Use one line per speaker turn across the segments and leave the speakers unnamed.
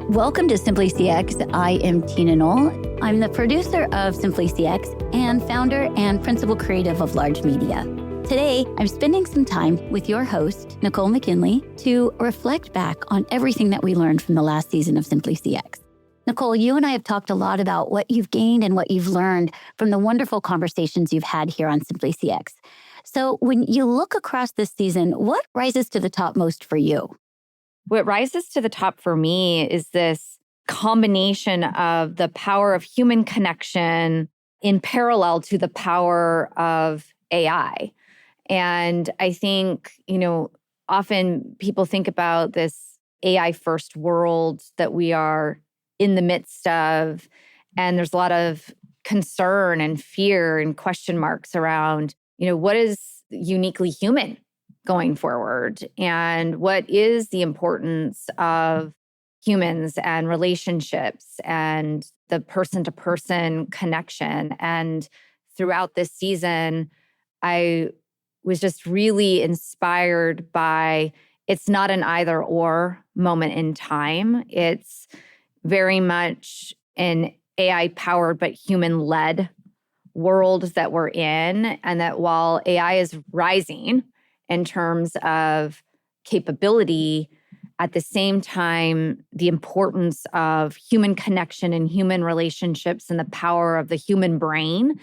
Welcome to Simply CX. I am Tina Knoll. I'm the producer of Simply CX and founder and principal creative of Large Media. Today, I'm spending some time with your host, Nicole McKinley, to reflect back on everything that we learned from the last season of Simply CX. Nicole, you and I have talked a lot about what you've gained and what you've learned from the wonderful conversations you've had here on Simply CX. So when you look across this season, what rises to the top most for you?
What rises to the top for me is this combination of the power of human connection in parallel to the power of AI. And I think, often people think about this AI first world that we are in the midst of, and there's a lot of concern and fear and question marks around, what is uniquely human going forward, and what is the importance of humans and relationships and the person-to-person connection. And throughout this season, I was just really inspired by it's not an either or moment in time. It's very much an AI-powered but human-led world that we're in, and that while AI is rising in terms of capability, at the same time, the importance of human connection and human relationships and the power of the human brain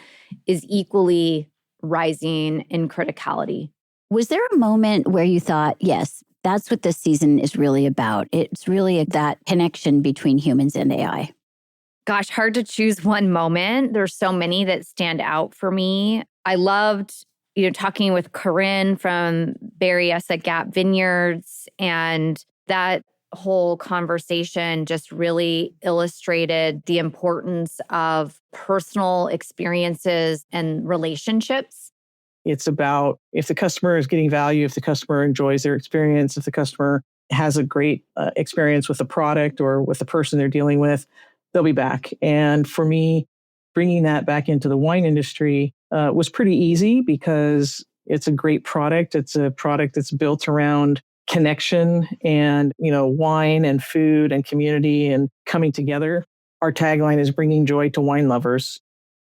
is equally rising in criticality.
Was there a moment where you thought, yes, that's what this season is really about? It's really that connection between humans and AI.
Gosh, hard to choose one moment. There's so many that stand out for me. I loved talking with Corinne from Berryessa Gap Vineyards, and that whole conversation just really illustrated the importance of personal experiences and relationships.
It's about if the customer is getting value, if the customer enjoys their experience, if the customer has a great experience with the product or with the person they're dealing with, they'll be back. And for me, bringing that back into the wine industry was pretty easy because it's a great product. It's a product that's built around connection and, wine and food and community and coming together. Our tagline is bringing joy to wine lovers.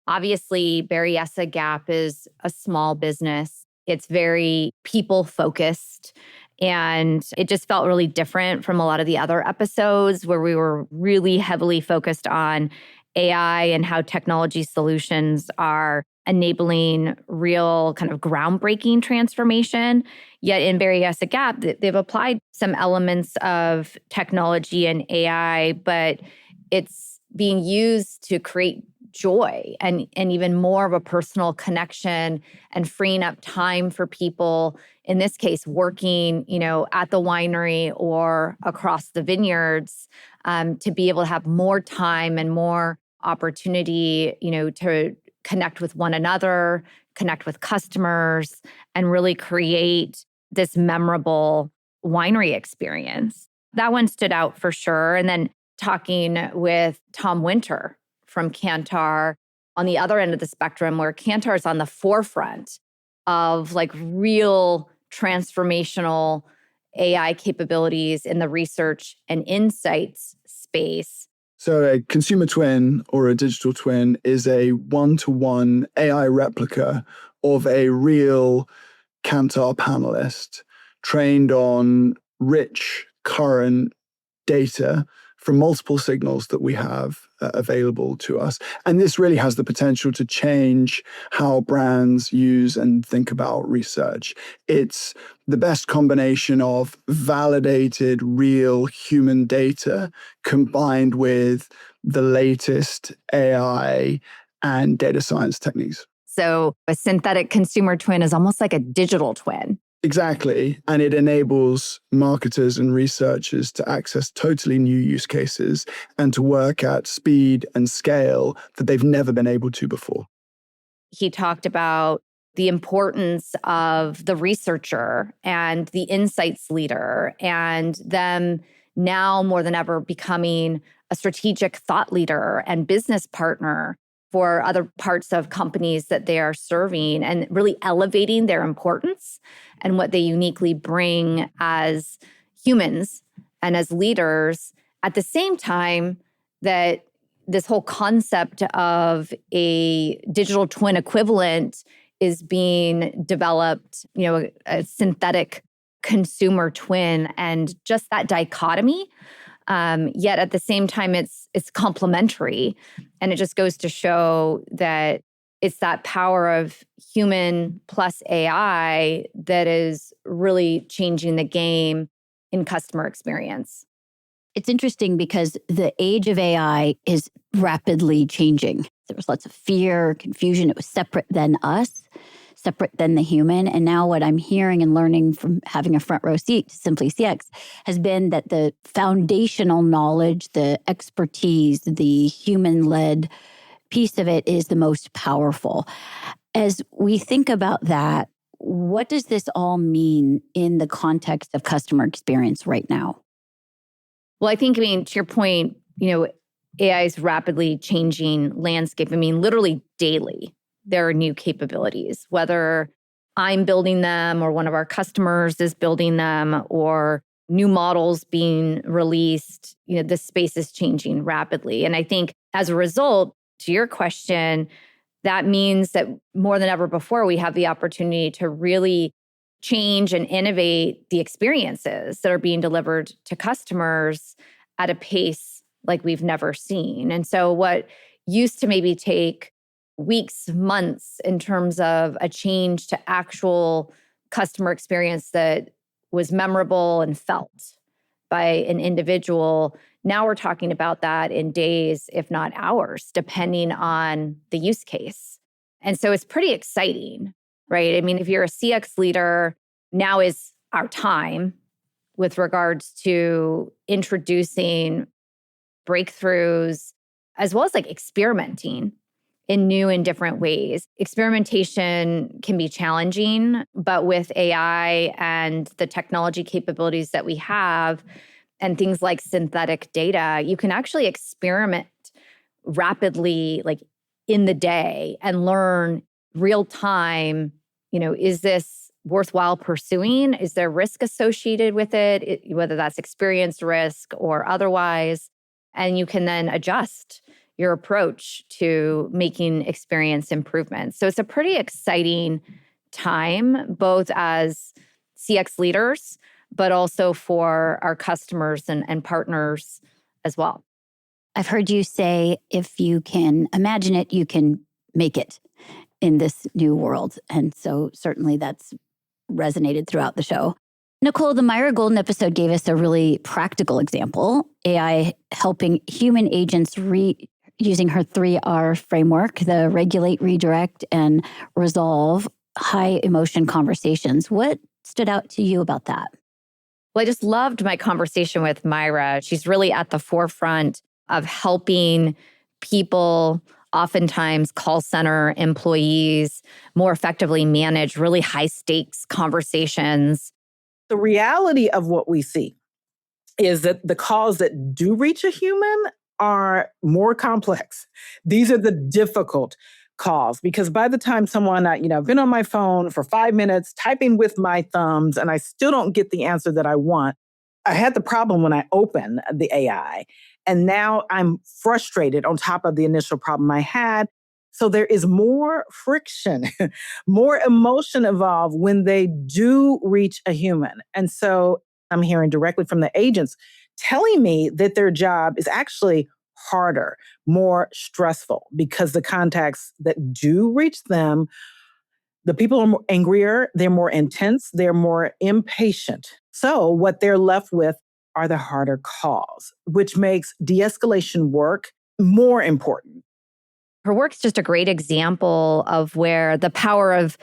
Obviously, Berryessa Gap is a small business. It's very people-focused. And it just felt really different from a lot of the other episodes where we were really heavily focused on AI and how technology solutions are enabling real kind of groundbreaking transformation. Yet in Berryessa Gap, they've applied some elements of technology and AI, but it's being used to create joy and even more of a personal connection and freeing up time for people, in this case, working, at the winery or across the vineyards, to be able to have more time and more opportunity, to connect with one another, connect with customers, and really create this memorable winery experience. That one stood out for sure. And then talking with Tom Winter from Kantar on the other end of the spectrum, where Kantar is on the forefront of real transformational AI capabilities in the research and insights space.
So a consumer twin or a digital twin is a one-to-one AI replica of a real Kantar panelist trained on rich current data from multiple signals that we have available to us. And this really has the potential to change how brands use and think about research. It's the best combination of validated, real human data combined with the latest AI and data science techniques.
So a synthetic consumer twin is almost like a digital twin.
Exactly. And it enables marketers and researchers to access totally new use cases and to work at speed and scale that they've never been able to before.
He talked about the importance of the researcher and the insights leader, and them now more than ever becoming a strategic thought leader and business partner for other parts of companies that they are serving, and really elevating their importance and what they uniquely bring as humans and as leaders, at the same time that this whole concept of a digital twin equivalent is being developed, a synthetic consumer twin, and just that dichotomy. Yet at the same time, it's complementary. And it just goes to show that it's that power of human plus AI that is really changing the game in customer experience.
It's interesting because the age of AI is rapidly changing. There was lots of fear, confusion. It was separate than us, separate than the human. And now what I'm hearing and learning from having a front row seat to Simply CX has been that the foundational knowledge, the expertise, the human-led piece of it is the most powerful. As we think about that, what does this all mean in the context of customer experience right now?
Well, I think, to your point, AI is rapidly changing landscape. Literally daily, there are new capabilities, whether I'm building them or one of our customers is building them or new models being released. This space is changing rapidly. And I think as a result, to your question, that means that more than ever before, we have the opportunity to really change and innovate the experiences that are being delivered to customers at a pace like we've never seen. And so what used to maybe take weeks, months in terms of a change to actual customer experience that was memorable and felt by an individual, now we're talking about that in days, if not hours, depending on the use case. And so it's pretty exciting, right? If you're a CX leader, now is our time with regards to introducing breakthroughs, as well as experimenting in new and different ways. Experimentation can be challenging, but with AI and the technology capabilities that we have and things like synthetic data, you can actually experiment rapidly, in the day, and learn real time, is this worthwhile pursuing? Is there risk associated with it, whether that's experience risk or otherwise? And you can then adjust your approach to making experience improvements. So it's a pretty exciting time, both as CX leaders, but also for our customers and partners as well.
I've heard you say, if you can imagine it, you can make it in this new world. And so certainly that's resonated throughout the show. Nicole, the Myra Golden episode gave us a really practical example, AI helping human agents using her 3R framework, the regulate, redirect, and resolve high emotion conversations. What stood out to you about that?
Well, I just loved my conversation with Myra. She's really at the forefront of helping people, oftentimes call center employees, more effectively manage really high stakes conversations.
The reality of what we see is that the calls that do reach a human are more complex. These are the difficult calls, because by the time someone, I've been on my phone for 5 minutes typing with my thumbs and I still don't get the answer that I want. I had the problem when I opened the AI, and now I'm frustrated on top of the initial problem I had. So there is more friction, more emotion involved when they do reach a human. And so I'm hearing directly from the agents telling me that their job is actually harder, more stressful, because the contacts that do reach them, the people are more angrier, they're more intense, they're more impatient. So what they're left with are the harder calls, which makes de-escalation work more important.
Her work's just a great example of where the power of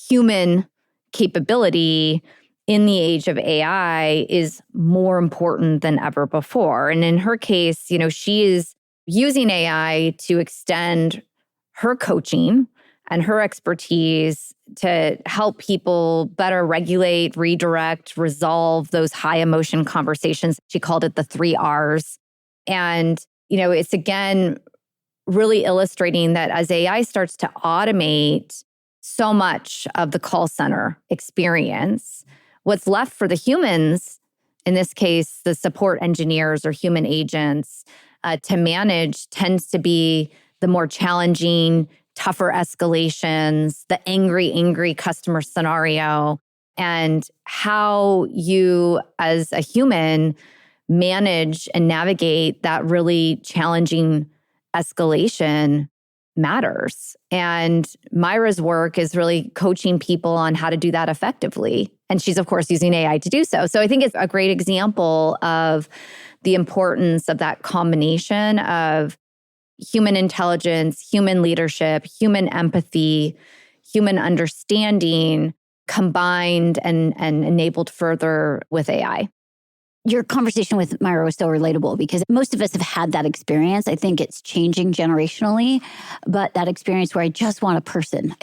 human capability in the age of AI is more important than ever before. And in her case, she is using AI to extend her coaching and her expertise to help people better regulate, redirect, resolve those high emotion conversations. She called it the 3 R's. And, it's again really illustrating that as AI starts to automate so much of the call center experience, what's left for the humans in this case, the support engineers or human agents to manage tends to be the more challenging, tougher escalations, the angry customer scenario, and how you as a human manage and navigate that really challenging escalation matters. And Myra's work is really coaching people on how to do that effectively. And she's, of course, using AI to do so. So I think it's a great example of the importance of that combination of human intelligence, human leadership, human empathy, human understanding combined and enabled further with AI.
Your conversation with Myra was so relatable because most of us have had that experience. I think it's changing generationally, but that experience where I just want a person.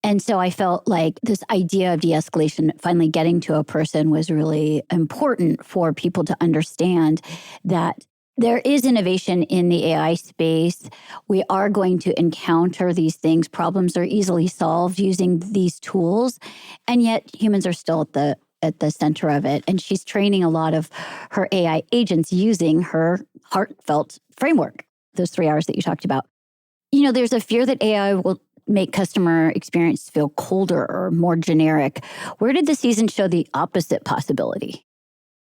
And so I felt like this idea of de-escalation, finally getting to a person, was really important for people to understand that there is innovation in the AI space. We are going to encounter these things. Problems are easily solved using these tools, and yet humans are still at the center of it. And she's training a lot of her AI agents using her heartfelt framework, those 3 hours that you talked about. You know, there's a fear that AI will make customer experience feel colder or more generic. Where did the season show the opposite possibility?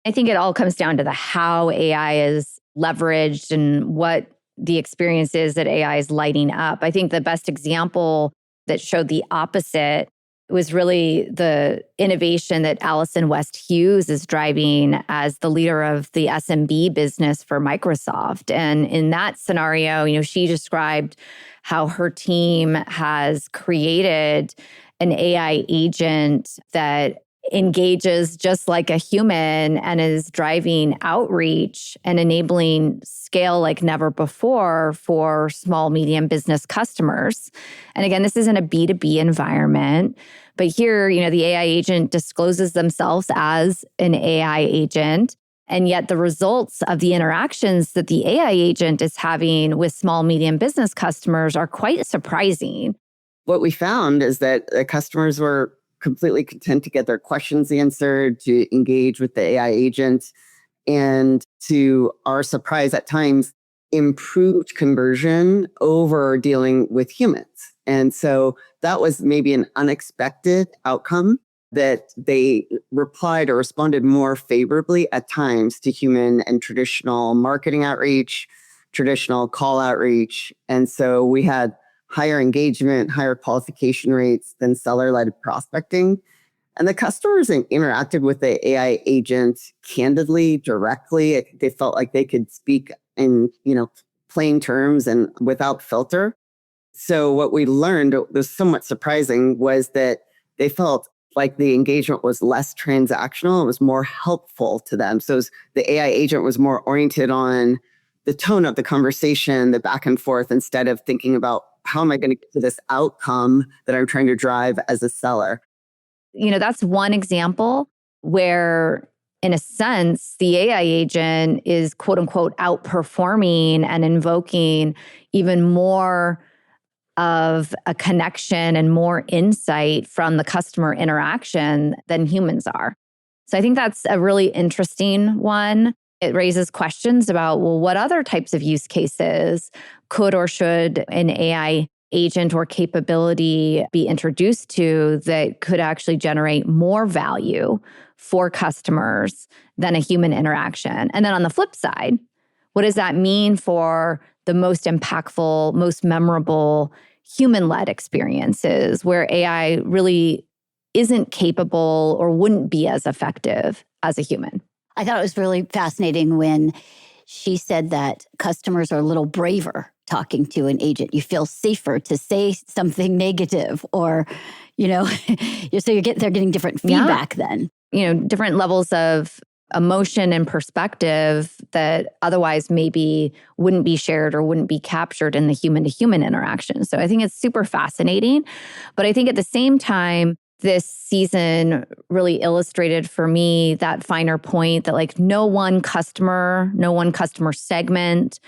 I think it all comes down to the how AI is leveraged and what the experience is that AI is lighting up. I think the best example that showed the opposite was really the innovation that Allison West Hughes is driving as the leader of the SMB business for Microsoft. And in that scenario, you know, she described how her team has created an AI agent that engages just like a human and is driving outreach and enabling scale like never before for small, medium business customers. And again, this isn't a B2B environment, but here, you know, the AI agent discloses themselves as an AI agent. And yet the results of the interactions that the AI agent is having with small, medium business customers are quite surprising.
What we found is that the customers were completely content to get their questions answered, to engage with the AI agent, and to our surprise at times, improved conversion over dealing with humans. And so that was maybe an unexpected outcome, that they replied or responded more favorably at times to human and traditional marketing outreach, traditional call outreach. And so we had higher engagement, higher qualification rates than seller-led prospecting. And the customers interacted with the AI agent candidly, directly. They felt like they could speak in, plain terms and without filter. So what we learned was somewhat surprising was that they felt like the engagement was less transactional. It was more helpful to them. So the AI agent was more oriented on the tone of the conversation, the back and forth, instead of thinking about how am I going to get to this outcome that I'm trying to drive as a seller.
You know, that's one example where, in a sense, the AI agent is quote unquote outperforming and invoking even more of a connection and more insight from the customer interaction than humans are. So I think that's a really interesting one. It raises questions about, well, what other types of use cases could or should an AI agent or capability be introduced to that could actually generate more value for customers than a human interaction? And then on the flip side, what does that mean for the most impactful, most memorable human-led experiences where AI really isn't capable or wouldn't be as effective as a human?
I thought it was really fascinating when she said that customers are a little braver talking to an agent. You feel safer to say something negative, or, so they're getting different feedback then.
Different levels of emotion and perspective that otherwise maybe wouldn't be shared or wouldn't be captured in the human-to-human interaction. So I think it's super fascinating. But I think at the same time, this season really illustrated for me that finer point that no one customer segment,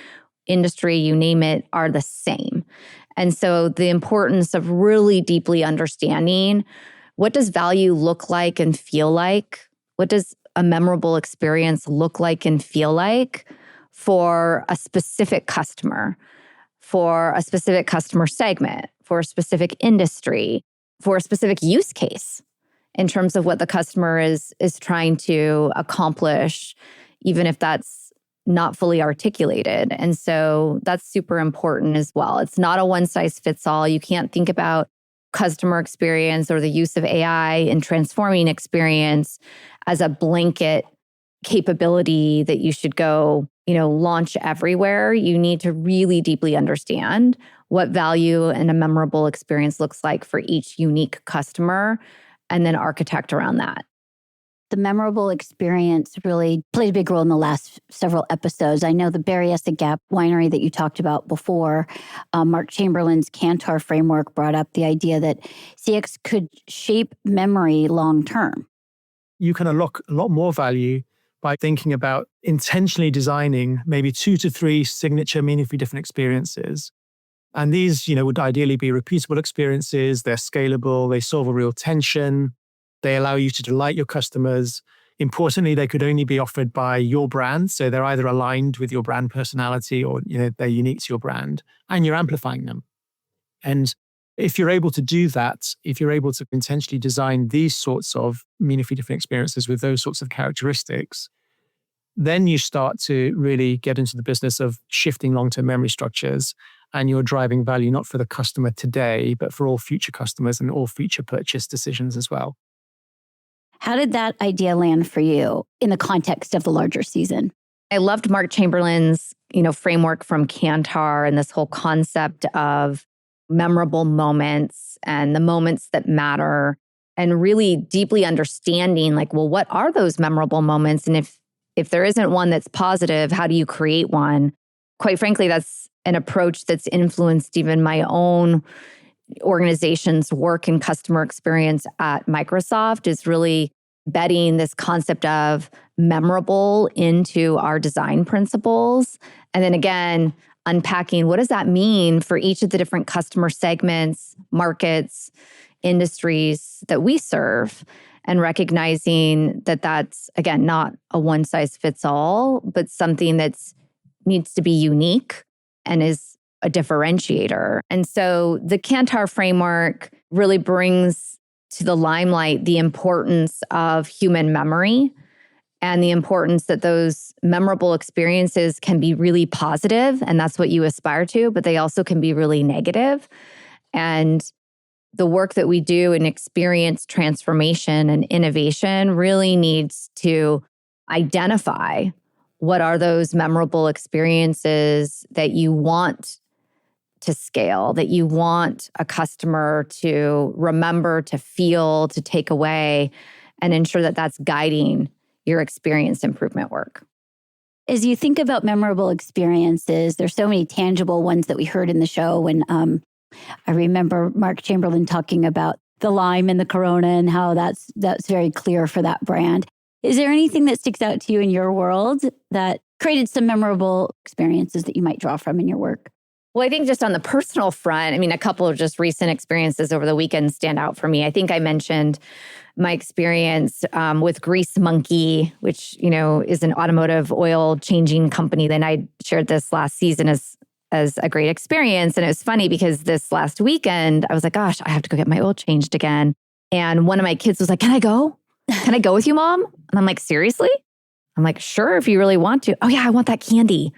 industry, you name it, are the same. And so the importance of really deeply understanding, what does value look like and feel like? What does a memorable experience look like and feel like for a specific customer, for a specific customer segment, for a specific industry, for a specific use case in terms of what the customer is trying to accomplish, even if that's not fully articulated. And so that's super important as well. It's not a one size fits all. You can't think about customer experience or the use of AI in transforming experience as a blanket capability that you should go, launch everywhere. You need to really deeply understand what value and a memorable experience looks like for each unique customer, and then architect around that.
The memorable experience really played a big role in the last several episodes. I know the Berryessa Gap winery that you talked about before, Mark Chamberlain's Kantar framework brought up the idea that CX could shape memory long term.
You can unlock a lot more value by thinking about intentionally designing maybe 2 to 3 signature, meaningfully different experiences. And these, would ideally be repeatable experiences. They're scalable. They solve a real tension. They allow you to delight your customers. Importantly, they could only be offered by your brand. So they're either aligned with your brand personality or, they're unique to your brand, and you're amplifying them. And if you're able to do that, if you're able to intentionally design these sorts of meaningfully different experiences with those sorts of characteristics, then you start to really get into the business of shifting long-term memory structures, and you're driving value not for the customer today, but for all future customers and all future purchase decisions as well.
How did that idea land for you in the context of the larger season?
I loved Mark Chamberlain's, framework from Kantar and this whole concept of memorable moments and the moments that matter, and really deeply understanding what are those memorable moments? And if there isn't one that's positive, how do you create one? Quite frankly, that's an approach that's influenced even my own organization's work and customer experience at Microsoft, is really bedding this concept of memorable into our design principles. And then again, unpacking what does that mean for each of the different customer segments, markets, industries that we serve, and recognizing that that's, again, not a one size fits all, but something that's needs to be unique and is a differentiator. And so the Kantar framework really brings to the limelight the importance of human memory and the importance that those memorable experiences can be really positive, and that's what you aspire to, but they also can be really negative. And the work that we do in experience transformation and innovation really needs to identify what are those memorable experiences that you want to scale, that you want a customer to remember, to feel, to take away, and ensure that that's guiding your experience improvement work.
As you think about memorable experiences, there's so many tangible ones that we heard in the show. When I remember Mark Chamberlain talking about the lime and the Corona and how that's very clear for that brand. Is there anything that sticks out to you in your world that created some memorable experiences that you might draw from in your work?
Well, I think just on the personal front, a couple of just recent experiences over the weekend stand out for me. I think I mentioned my experience with Grease Monkey, which, is an automotive oil changing company. Then I shared this last season as a great experience. And it was funny because this last weekend, I was like, gosh, I have to go get my oil changed again. And one of my kids was like, can I go? Can I go with you, Mom? And I'm like, seriously? I'm like, sure, if you really want to. Oh yeah, I want that candy.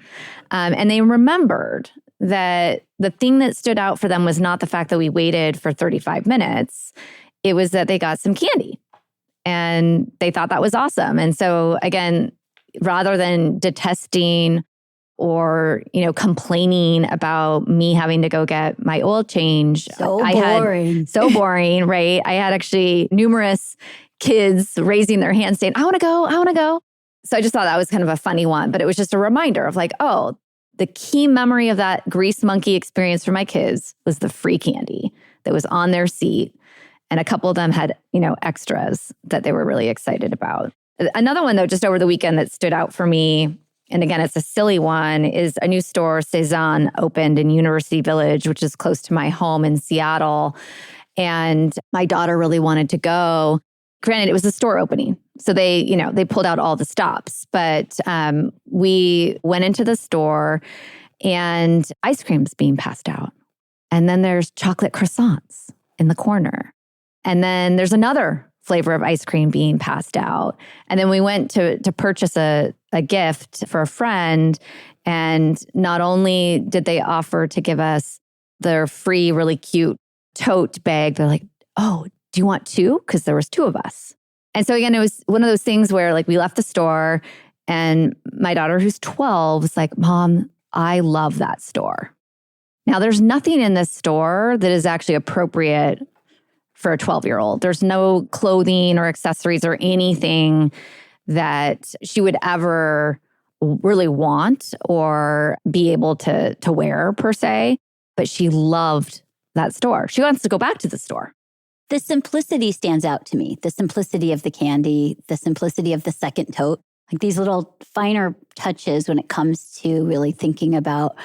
And they remembered that the thing that stood out for them was not the fact that we waited for 35 minutes. It was that they got some candy and they thought that was awesome. And so again, rather than detesting or, complaining about me having to go get my oil change.
So boring,
right? I had actually numerous kids raising their hands saying, I want to go. So I just thought that was kind of a funny one, but it was just a reminder of the key memory of that Grease Monkey experience for my kids was the free candy that was on their seat. And a couple of them had, extras that they were really excited about. Another one though, just over the weekend that stood out for me, and again, it's a silly one, is a new store, Cezanne, opened in University Village, which is close to my home in Seattle. And my daughter really wanted to go. Granted, it was a store opening. So they pulled out all the stops. But we went into the store and ice cream's being passed out. And then there's chocolate croissants in the corner. And then there's another flavor of ice cream being passed out. And then we went to purchase a gift for a friend. And not only did they offer to give us their free, really cute tote bag, they're like, oh, do you want two? Because there was two of us. And so again, it was one of those things where like we left the store and my daughter, who's 12, was like, Mom, I love that store. Now, there's nothing in this store that is actually appropriate for a 12-year-old. There's no clothing or accessories or anything that she would ever really want or be able to wear per se. But she loved that store. She wants to go back to the store.
The simplicity stands out to me. The simplicity of the candy, the simplicity of the second tote, like these little finer touches when it comes to really thinking about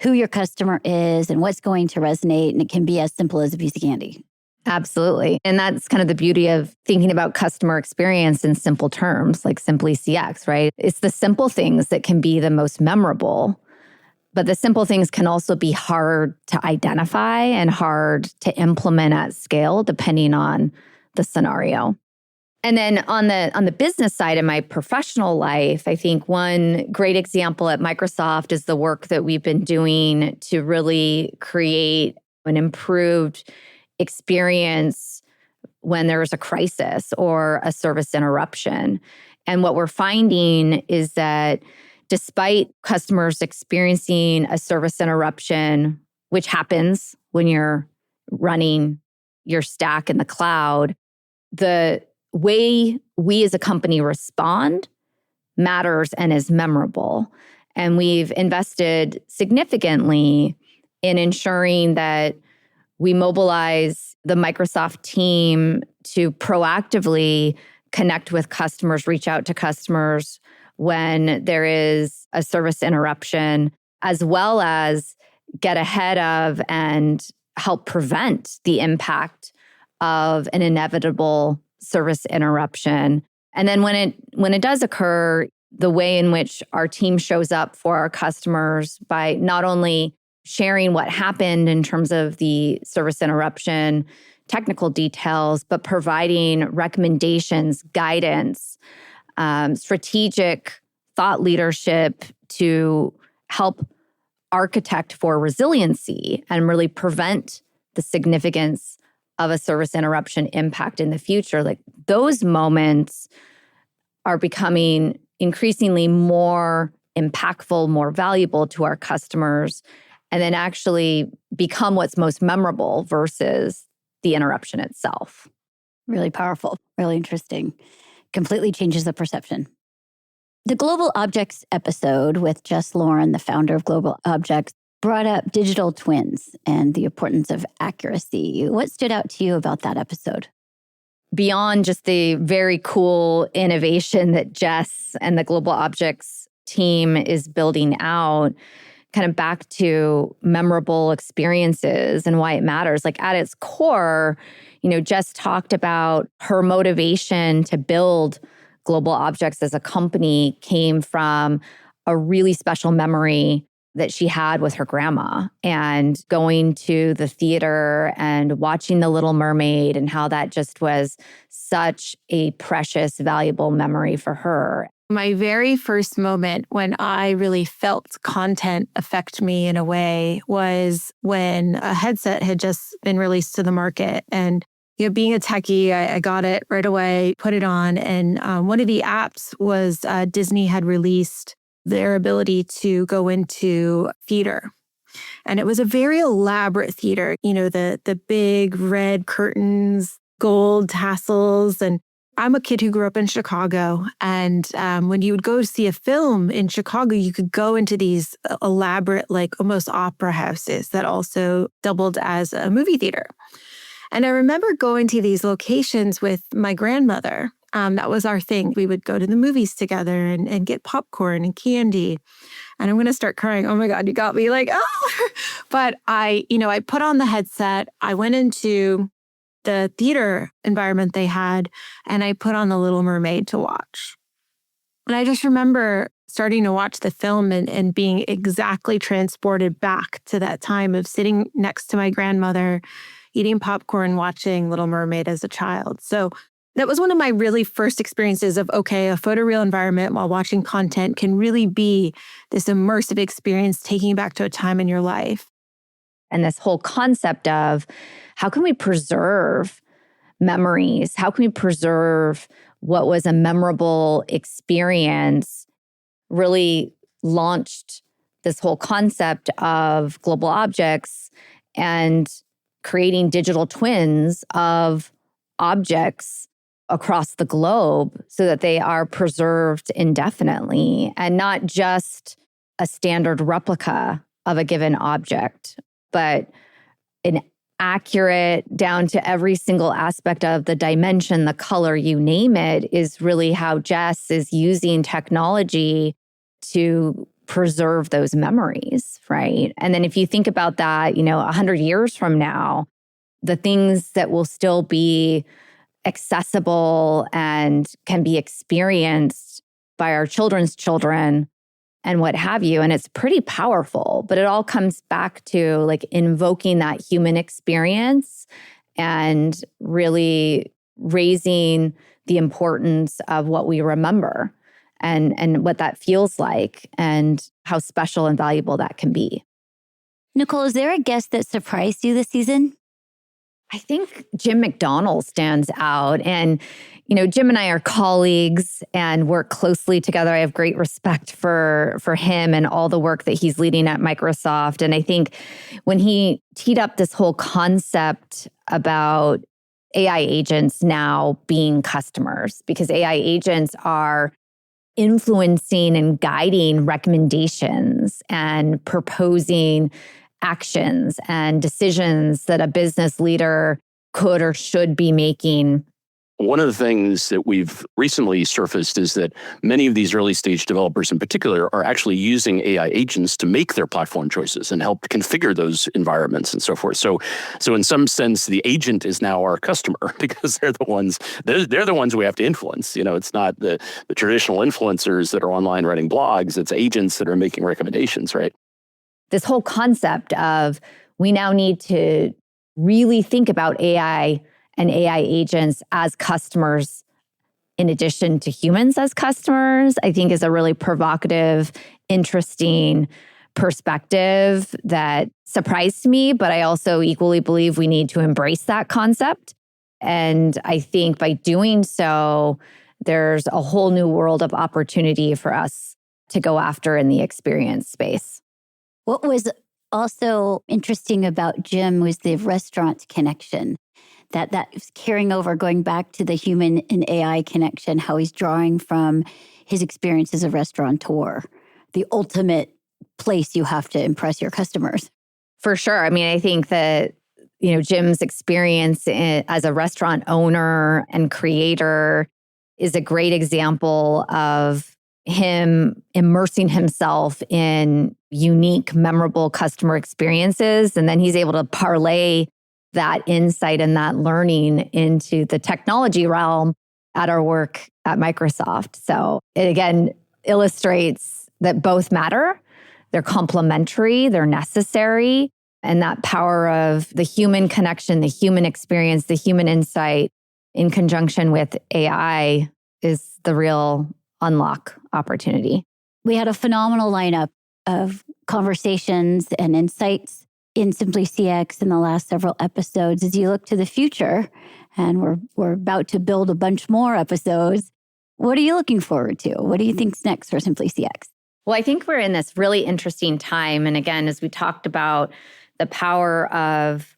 who your customer is and what's going to resonate. And it can be as simple as a piece of candy.
Absolutely. And that's kind of the beauty of thinking about customer experience in simple terms, like Simply CX, right? It's the simple things that can be the most memorable. But the simple things can also be hard to identify and hard to implement at scale, depending on the scenario. And then on the business side of my professional life, I think one great example at Microsoft is the work that we've been doing to really create an improved experience when there's a crisis or a service interruption. And what we're finding is that despite customers experiencing a service interruption, which happens when you're running your stack in the cloud, the way we as a company respond matters and is memorable. And we've invested significantly in ensuring that we mobilize the Microsoft team to proactively connect with customers, reach out to customers when there is a service interruption, as well as get ahead of and help prevent the impact of an inevitable service interruption. And then when it does occur, the way in which our team shows up for our customers by not only sharing what happened in terms of the service interruption, technical details, but providing recommendations, guidance, strategic thought leadership to help architect for resiliency and really prevent the significance of a service interruption impact in the future. Like those moments are becoming increasingly more impactful, more valuable to our customers, and then actually become what's most memorable versus the interruption itself.
Really powerful, really interesting. Completely changes the perception. The Global Objects episode with Jess Lauren, the founder of Global Objects, brought up digital twins and the importance of accuracy. What stood out to you about that episode?
Beyond just the very cool innovation that Jess and the Global Objects team is building out, kind of back to memorable experiences and why it matters. Like at its core, Jess talked about her motivation to build Global Objects as a company came from a really special memory that she had with her grandma and going to the theater and watching The Little Mermaid and how that just was such a precious, valuable memory for her.
My very first moment when I really felt content affect me in a way was when a headset had just been released to the market. And being a techie, I got it right away, put it on. And one of the apps was Disney had released their ability to go into theater. And it was a very elaborate theater, the big red curtains, gold tassels. And I'm a kid who grew up in Chicago. And when you would go see a film in Chicago, you could go into these elaborate, like almost opera houses that also doubled as a movie theater. And I remember going to these locations with my grandmother. That was our thing. We would go to the movies together and get popcorn and candy. And I'm going to start crying. Oh my God, you got me like, oh. But I put on the headset. I went into the theater environment they had, and I put on The Little Mermaid to watch. And I just remember starting to watch the film and being exactly transported back to that time of sitting next to my grandmother, eating popcorn, watching Little Mermaid as a child. So that was one of my really first experiences of, okay, a photoreal environment while watching content can really be this immersive experience, taking you back to a time in your life.
And this whole concept of how can we preserve memories? How can we preserve what was a memorable experience really launched this whole concept of global objects and creating digital twins of objects across the globe so that they are preserved indefinitely and not just a standard replica of a given object, but an accurate down to every single aspect of the dimension, the color, you name it, is really how Jess is using technology to preserve those memories, right? And then if you think about that, 100 years from now, the things that will still be accessible and can be experienced by our children's children and what have you. And it's pretty powerful, but it all comes back to like invoking that human experience and really raising the importance of what we remember and what that feels like and how special and valuable that can be.
Nicole, is there a guest that surprised you this season?
I think Jim McDonnell stands out. And, Jim and I are colleagues and work closely together. I have great respect for him and all the work that he's leading at Microsoft. And I think when he teed up this whole concept about AI agents now being customers, because AI agents are influencing and guiding recommendations and proposing actions and decisions that a business leader could or should be making.
One of the things that we've recently surfaced is that many of these early stage developers in particular are actually using AI agents to make their platform choices and help configure those environments and so forth. So in some sense, the agent is now our customer because they're the ones we have to influence. It's not the traditional influencers that are online writing blogs. It's agents that are making recommendations, right?
This whole concept of we now need to really think about AI and AI agents as customers in addition to humans as customers, I think is a really provocative, interesting perspective that surprised me, but I also equally believe we need to embrace that concept. And I think by doing so, there's a whole new world of opportunity for us to go after in the experience space.
What was also interesting about Jim was the restaurant connection, that was carrying over, going back to the human and AI connection, how he's drawing from his experience as a restaurateur, the ultimate place you have to impress your customers.
For sure. I mean, I think that, Jim's experience as a restaurant owner and creator is a great example of him immersing himself in unique, memorable customer experiences. And then he's able to parlay that insight and that learning into the technology realm at our work at Microsoft. So it again illustrates that both matter. They're complementary, they're necessary. And that power of the human connection, the human experience, the human insight in conjunction with AI is the real unlock opportunity.
We had a phenomenal lineup of conversations and insights in Simply CX in the last several episodes. As you look to the future, and we're about to build a bunch more episodes, what are you looking forward to? What do you think's next for Simply CX?
Well, I think we're in this really interesting time. And again, as we talked about the power of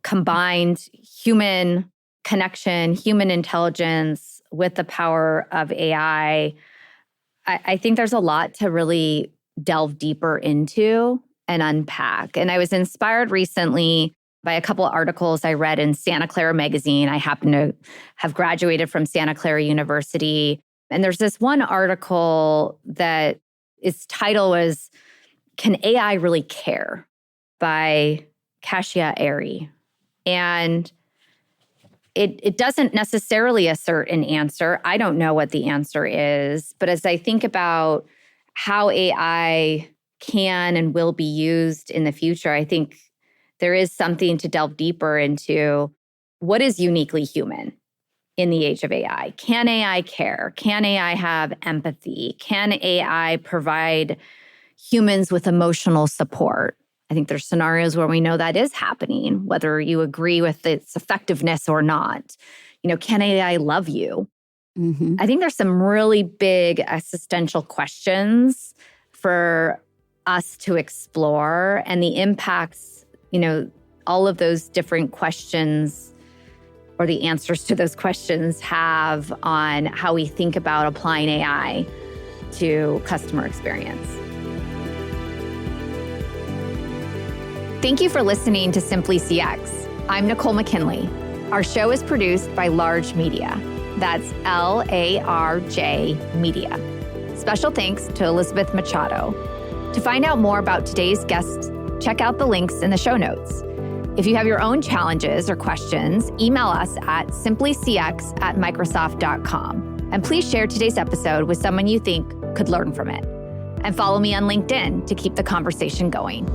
combined human connection, human intelligence with the power of AI, I think there's a lot to really delve deeper into and unpack. And I was inspired recently by a couple of articles I read in Santa Clara magazine. I happen to have graduated from Santa Clara University. And there's this one article that its title was, "Can AI Really Care?" by Kasia Airy. And it doesn't necessarily assert an answer. I don't know what the answer is. But as I think about how AI can and will be used in the future, I think there is something to delve deeper into what is uniquely human in the age of AI. Can AI care? Can AI have empathy? Can AI provide humans with emotional support? I think there's scenarios where we know that is happening, whether you agree with its effectiveness or not. Can AI love you?
Mm-hmm.
I think there's some really big existential questions for us to explore, and the impacts, all of those different questions or the answers to those questions have on how we think about applying AI to customer experience. Thank you for listening to Simply CX. I'm Nicole McKinley. Our show is produced by Large Media. That's LARJ Media. Special thanks to Elizabeth Machado. To find out more about today's guests, check out the links in the show notes. If you have your own challenges or questions, email us at simplycx@microsoft.com. And please share today's episode with someone you think could learn from it. And follow me on LinkedIn to keep the conversation going.